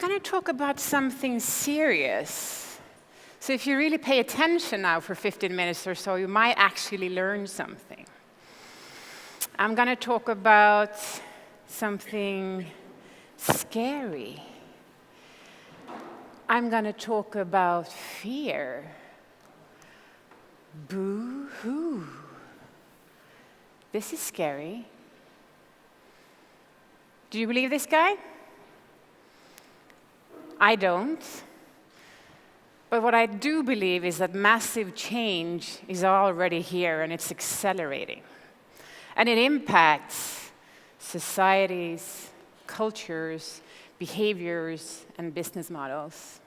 going to talk about something serious. So if you really pay attention now for 15 minutes or so, you might actually learn something. I'm going to talk about something scary. I'm going to talk about fear. Boo-hoo. This is scary. Do you believe this guy? I don't. But what I do believe is that massive change is already here and it's accelerating. And it impacts societies, cultures, behaviors, and business models.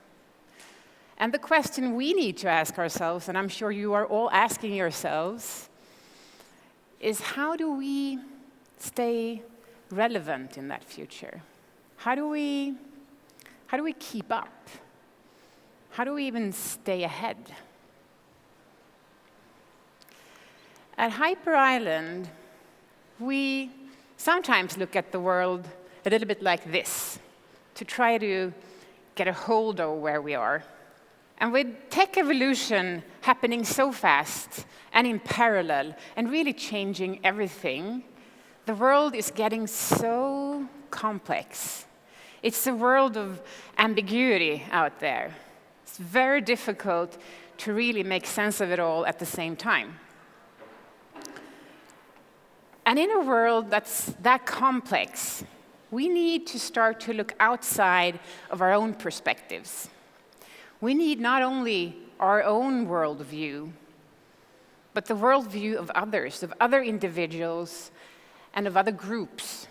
And the question we need to ask ourselves, and I'm sure you are all asking yourselves, is how do we stay relevant in that future? How do we keep up? How do we even stay ahead? At Hyper Island, we sometimes look at the world a little bit like this, to try to get a hold of where we are. And with tech evolution happening so fast and in parallel and really changing everything, the world is getting so complex. It's a world of ambiguity out there. It's very difficult to really make sense of it all at the same time. And in a world that's that complex, we need to start to look outside of our own perspectives. We need not only our own worldview, but the worldview of others, of other individuals, and of other groups.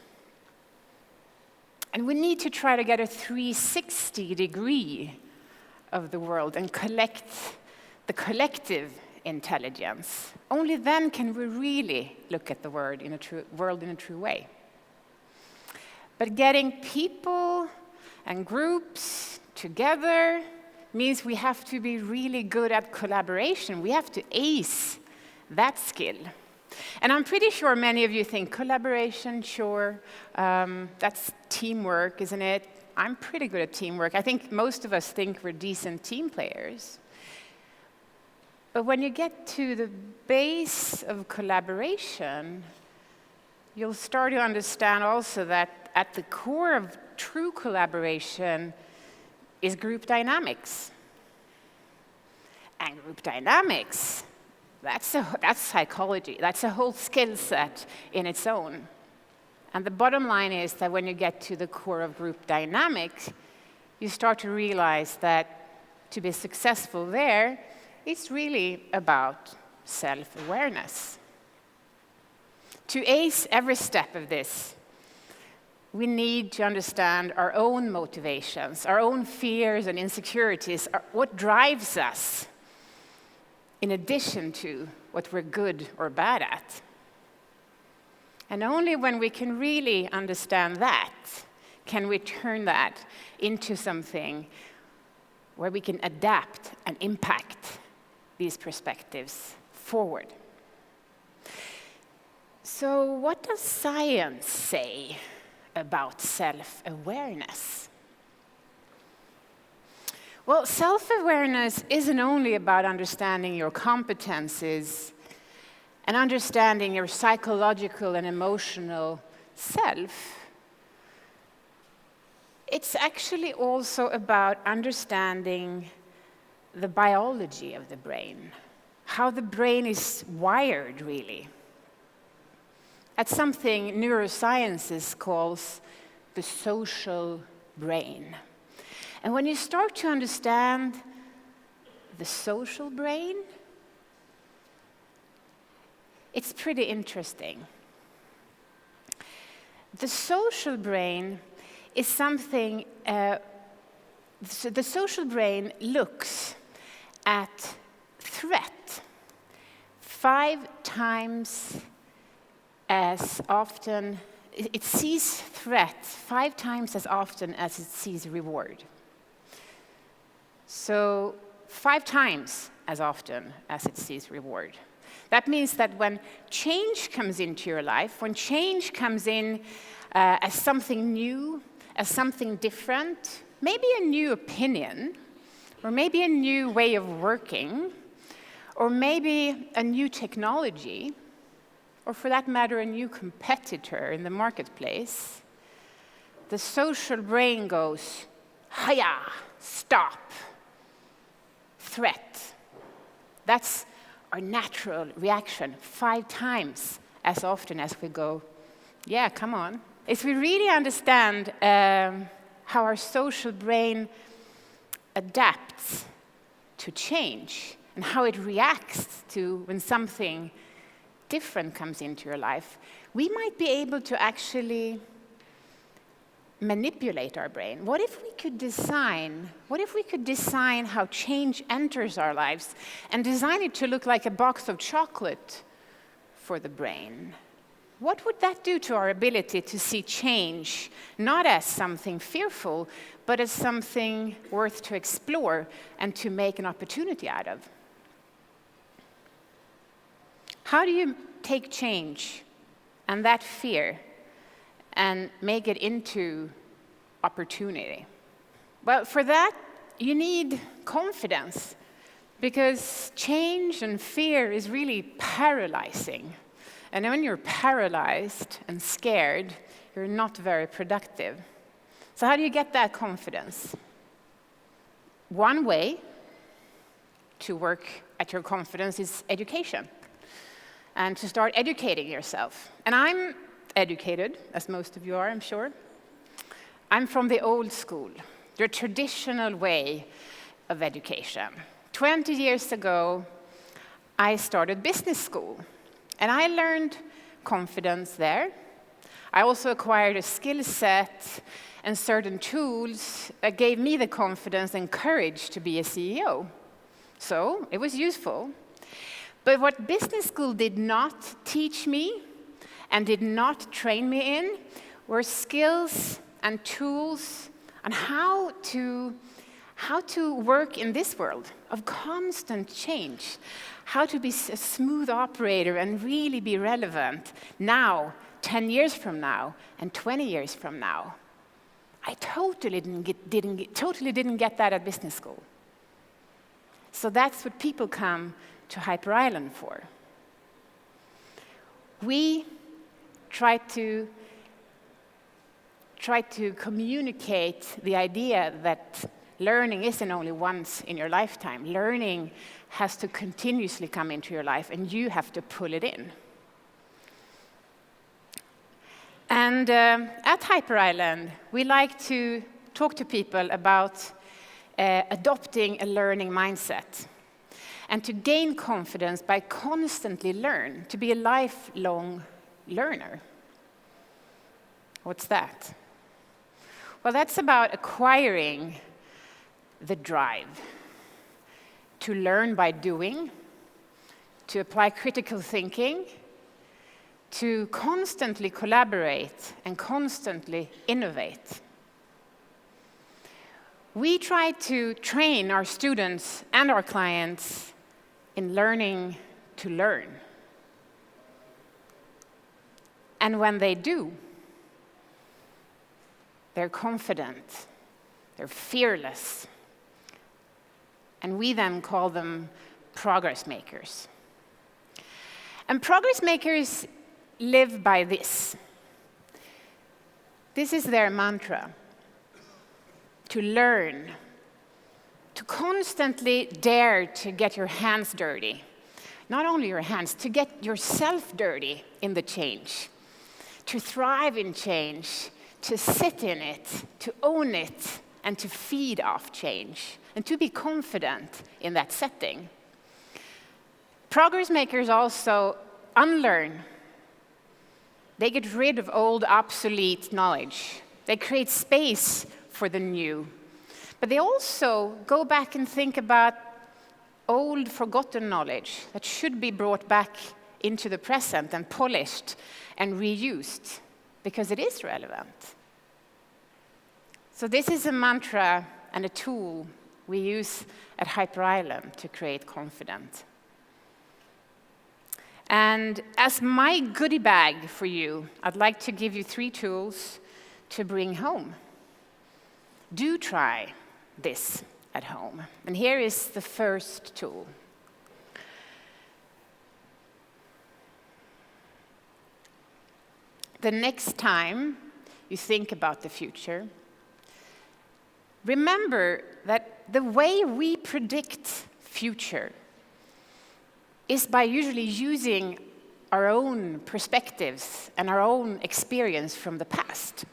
And we need to try to get a 360-degree of the world and collect the collective intelligence. Only then can we really look at the world in a true way. But getting people and groups together means we have to be really good at collaboration. We have to ace that skill. And I'm pretty sure many of you think collaboration, sure, that's teamwork, isn't it? I'm pretty good at teamwork. I think most of us think we're decent team players. But when you get to the base of collaboration, you'll start to understand also that at the core of true collaboration is group dynamics. And group dynamics, that's psychology. That's a whole skill set in its own. And the bottom line is that when you get to the core of group dynamics, you start to realize that to be successful there, it's really about self-awareness. To ace every step of this, we need to understand our own motivations, our own fears and insecurities, what drives us, in addition to what we're good or bad at. And only when we can really understand that, can we turn that into something where we can adapt and impact these perspectives forward. So what does science say about self-awareness? Well, self-awareness isn't only about understanding your competencies and understanding your psychological and emotional self. It's actually also about understanding the biology of the brain, how the brain is wired, really. That's something neurosciences calls the social brain. And when you start to understand the social brain, it's pretty interesting. The social brain is something, the social brain looks at threat 5 times as often, it sees threat 5 times as often as it sees reward. So 5 times as often as it sees reward. That means that when change comes into your life, when change comes in as something new, as something different, maybe a new opinion, or maybe a new way of working, or maybe a new technology, or for that matter, a new competitor in the marketplace, the social brain goes, hiya, stop, threat. That's our natural reaction 5 times as often as we go, yeah, come on. If we really understand how our social brain adapts to change and how it reacts to when something different comes into your life, we might be able to actually manipulate our brain. What if we could design how change enters our lives and design it to look like a box of chocolate for the brain? What would that do to our ability to see change not as something fearful, but as something worth to explore and to make an opportunity out of? How do you take change and that fear and make it into opportunity? Well, for that, you need confidence, because change and fear is really paralyzing. And when you're paralyzed and scared, you're not very productive. So how do you get that confidence? One way to work at your confidence is education, and to start educating yourself. And I'm educated, as most of you are, I'm sure. I'm from the old school, the traditional way of education. 20 years ago, I started business school, and I learned confidence there. I also acquired a skill set and certain tools that gave me the confidence and courage to be a CEO. So it was useful. But what business school did not teach me and did not train me in were skills and tools on how to work in this world of constant change, how to be a smooth operator and really be relevant now, 10 years from now, and 20 years from now. I totally didn't get that at business school. So that's what people come to Hyper Island for. We try to communicate the idea that learning isn't only once in your lifetime. Learning has to continuously come into your life, and you have to pull it in. And at Hyper Island, we like to talk to people about adopting a learning mindset and to gain confidence by constantly learn, to be a lifelong learner. What's that? Well, that's about acquiring the drive to learn by doing, to apply critical thinking, to constantly collaborate and constantly innovate. We try to train our students and our clients in learning to learn. And when they do, they're confident, they're fearless, and we then call them progress makers. And progress makers live by this. This is their mantra: to learn, to constantly dare to get your hands dirty. Not only your hands, to get yourself dirty in the change, to thrive in change, to sit in it, to own it, and to feed off change, and to be confident in that setting. Progress makers also unlearn. They get rid of old, obsolete knowledge. They create space for the new. But they also go back and think about old, forgotten knowledge that should be brought back into the present and polished and reused, because it is relevant. So this is a mantra and a tool we use at Hyper Island to create confidence. And as my goodie bag for you, I'd like to give you 3 tools to bring home. do try this at home. And here is the first tool. The next time you think about the future, remember that the way we predict future is by usually using our own perspectives and our own experience from the past.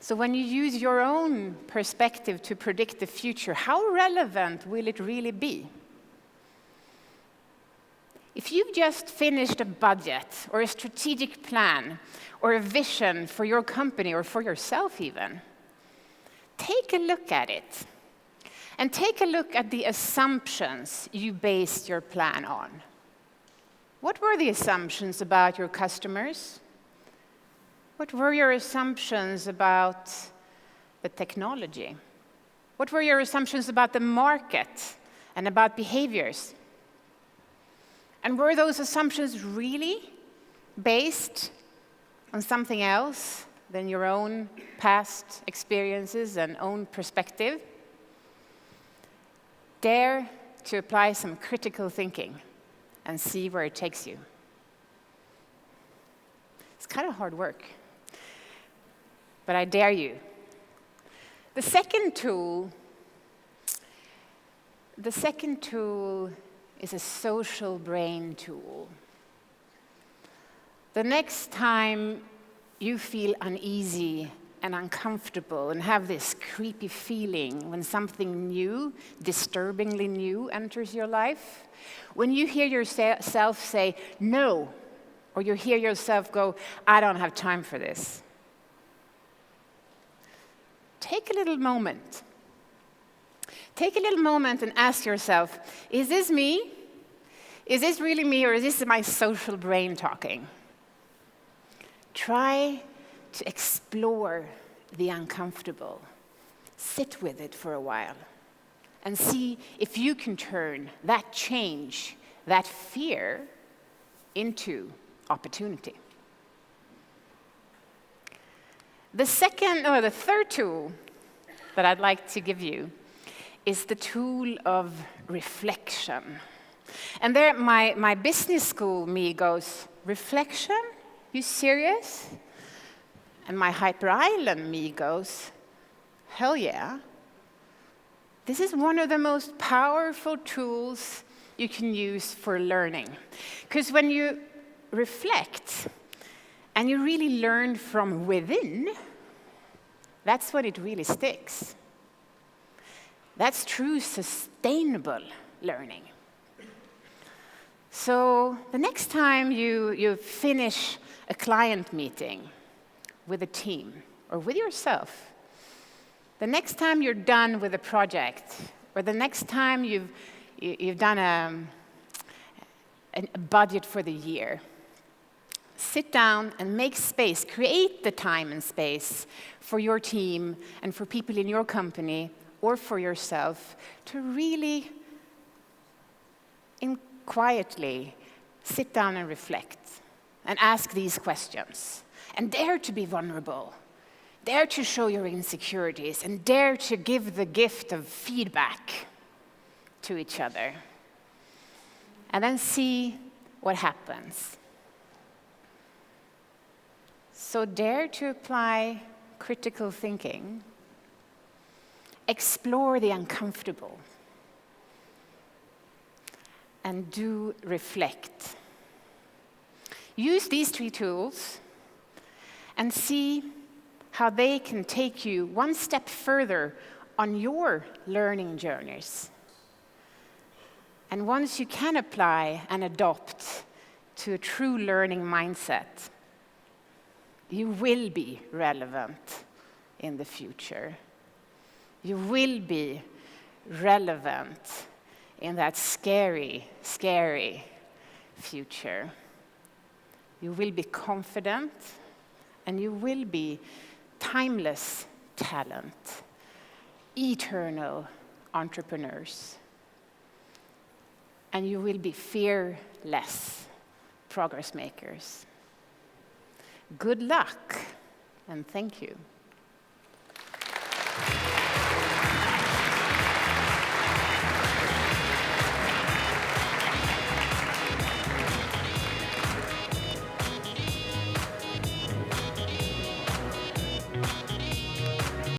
So when you use your own perspective to predict the future, how relevant will it really be? If you've just finished a budget or a strategic plan or a vision for your company or for yourself even, take a look at it. And take a look at the assumptions you based your plan on. What were the assumptions about your customers? What were your assumptions about the technology? What were your assumptions about the market and about behaviors? And were those assumptions really based on something else than your own past experiences and own perspective? Dare to apply some critical thinking and see where it takes you. It's kind of hard work, but I dare you. The second tool is a social brain tool. The next time you feel uneasy and uncomfortable and have this creepy feeling when something new, disturbingly new, enters your life, when you hear yourself say, no, or you hear yourself go, I don't have time for this, take a little moment. Take a little moment and ask yourself, is this me? Is this really me, or is this my social brain talking? Try to explore the uncomfortable. Sit with it for a while and see if you can turn that change, that fear, into opportunity. The third tool that I'd like to give you is the tool of reflection. And there, my business school me goes, reflection? You serious? And my Hyper Island me goes, hell yeah. This is one of the most powerful tools you can use for learning. Because when you reflect and you really learn from within, that's when it really sticks. That's true sustainable learning. So the next time you finish a client meeting with a team or with yourself, the next time you're done with a project, or the next time you've done a budget for the year, sit down and make space, create the time and space for your team and for people in your company or for yourself to really quietly sit down and reflect and ask these questions. And dare to be vulnerable. Dare to show your insecurities and dare to give the gift of feedback to each other. And then see what happens. So dare to apply critical thinking. Explore the uncomfortable. And do reflect. Use these 3 tools and see how they can take you one step further on your learning journeys. And once you can apply and adopt to a true learning mindset, you will be relevant in the future. You will be relevant in that scary, scary future. You will be confident, and you will be timeless talent, eternal entrepreneurs. And you will be fearless progress makers. Good luck, and thank you.